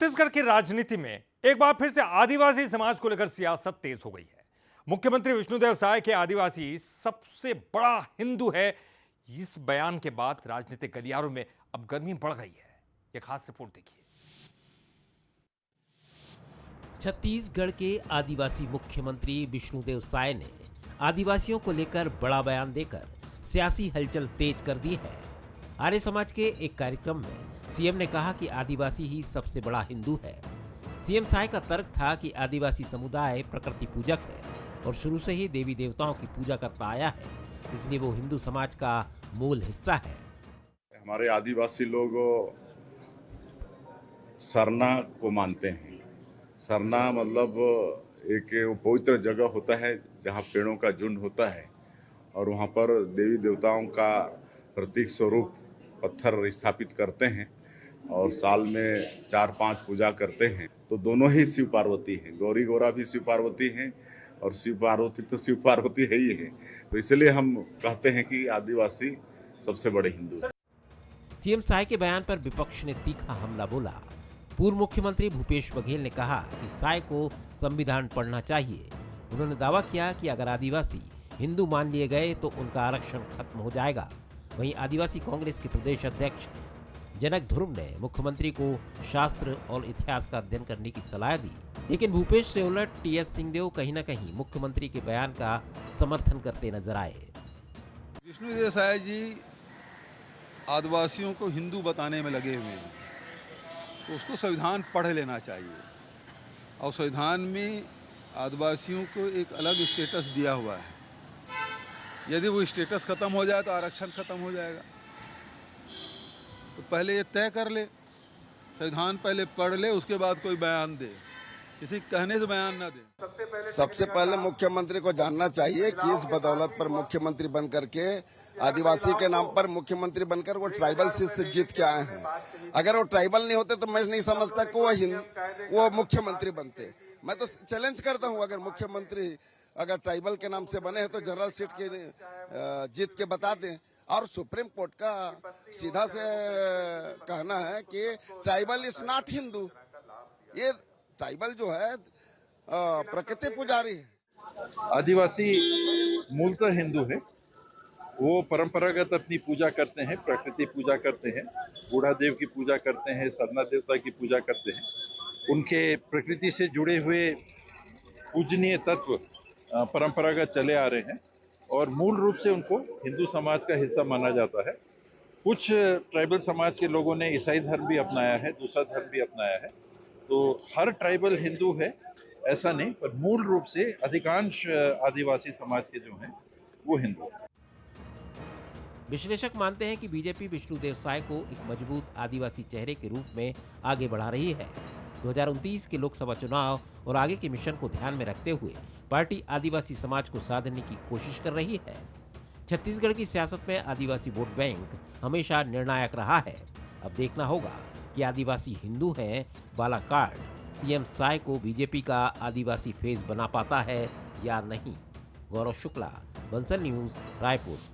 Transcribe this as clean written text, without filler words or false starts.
छत्तीसगढ़ की राजनीति में एक बार फिर से आदिवासी समाज को लेकर सियासत तेज हो गई है। मुख्यमंत्री विष्णुदेव साय के आदिवासी सबसे बड़ा हिंदू है, इस बयान के बाद राजनीतिक गलियारों में अब गर्मी बढ़ गई है। यह खास रिपोर्ट देखिए। छत्तीसगढ़ के आदिवासी मुख्यमंत्री विष्णुदेव साय ने आदिवासियों को लेकर बड़ा बयान देकर सियासी हलचल तेज कर दी है। आर्य समाज के एक कार्यक्रम में सीएम ने कहा कि आदिवासी ही सबसे बड़ा हिंदू है। सीएम साय का तर्क था कि आदिवासी समुदाय प्रकृति पूजक है और शुरू से ही देवी देवताओं की पूजा करता आया है, इसलिए वो हिंदू समाज का मूल हिस्सा है। हमारे आदिवासी लोग सरना को मानते हैं। सरना मतलब एक पवित्र जगह होता है जहाँ पेड़ों का झुंड होता है और वहाँ पर देवी देवताओं का प्रतीक स्वरूप पत्थर स्थापित करते हैं और साल में 4-5 पूजा करते हैं। तो दोनों ही शिव पार्वती हैं, गौरी गौरा भी शिव पार्वती हैं और शिव पार्वती तो शिव पार्वती है ही है। तो इसलिए हम कहते हैं कि आदिवासी सबसे बड़े हिंदू हैं। सीएम साय के बयान पर विपक्ष ने तीखा हमला बोला। पूर्व मुख्यमंत्री भूपेश बघेल ने कहा कि साय को संविधान पढ़ना चाहिए। उन्होंने दावा किया कि अगर आदिवासी हिंदू मान लिए गए तो उनका आरक्षण खत्म हो जाएगा। वहीं आदिवासी कांग्रेस के प्रदेश अध्यक्ष जनक ध्रुव ने मुख्यमंत्री को शास्त्र और इतिहास का अध्ययन करने की सलाह दी, लेकिन भूपेश से उलट टीएस सिंहदेव कहीं न कहीं मुख्यमंत्री के बयान का समर्थन करते नजर आए। विष्णुदेव साय जी आदिवासियों को हिंदू बताने में लगे हुए हैं, तो उसको संविधान पढ़ लेना चाहिए और संविधान में आदिवासियों को एक अलग स्टेटस दिया हुआ है। यदि वो स्टेटस खत्म हो जाए तो आरक्षण खत्म हो जाएगा। तो पहले ये तय कर ले, संविधान पहले पढ़ ले, उसके बाद कोई बयान दे, किसी कहने से बयान ना दे। सबसे पहले मुख्यमंत्री को जानना चाहिए कि इस बदौलत पर मुख्यमंत्री बन करके आदिवासी के नाम पर मुख्यमंत्री बनकर वो ट्राइबल सीट से जीत के आए हैं। अगर वो ट्राइबल नहीं होते तो मैं नहीं समझता कि वो मुख्यमंत्री बनते। मैं तो चैलेंज करता हूँ, अगर मुख्यमंत्री अगर ट्राइबल के नाम से बने हैं तो जनरल सीट के जीत के बता दें। और सुप्रीम कोर्ट का सीधा से कहना है कि ट्राइबल इज नॉट हिंदू। ये ट्राइबल जो है प्रकृति पुजारी है। आदिवासी मूलतः हिंदू है। वो परंपरागत अपनी पूजा करते हैं, प्रकृति पूजा करते हैं, बूढ़ा देव की पूजा करते हैं, सरना देवता की पूजा करते हैं। उनके प्रकृति से जुड़े हुए पूजनीय तत्व परंपरागत चले आ रहे हैं और मूल रूप से उनको हिंदू समाज का हिस्सा माना जाता है। कुछ ट्राइबल समाज के लोगों ने ईसाई धर्म भी अपनाया है, दूसरा धर्म भी अपनाया है। तो हर ट्राइबल हिंदू है ऐसा नहीं, पर मूल रूप से अधिकांश आदिवासी समाज के जो हैं वो हिंदू हैं। विश्लेषक मानते हैं कि बीजेपी विष्णुदेव साय को एक मजबूत आदिवासी चेहरे के रूप में आगे बढ़ा रही है। 2029 के लोकसभा चुनाव और आगे के मिशन को ध्यान में रखते हुए पार्टी आदिवासी समाज को साधने की कोशिश कर रही है। छत्तीसगढ़ की सियासत में आदिवासी वोट बैंक हमेशा निर्णायक रहा है। अब देखना होगा कि आदिवासी हिंदू हैं वाला कार्ड सीएम साय को बीजेपी का आदिवासी फेस बना पाता है या नहीं। गौरव शुक्ला, बंसल न्यूज, रायपुर।